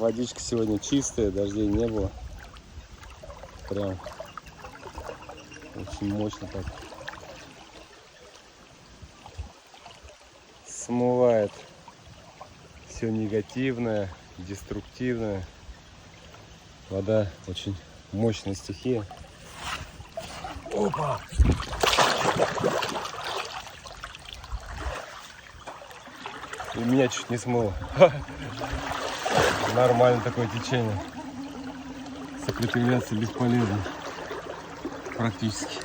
Водичка сегодня чистая, дождей не было. Прям очень мощно так. Смывает все негативное, деструктивное. Вода очень мощная стихия. Опа! И меня чуть не смыло. Нормально такое течение. Сопротивляться бесполезно. Практически.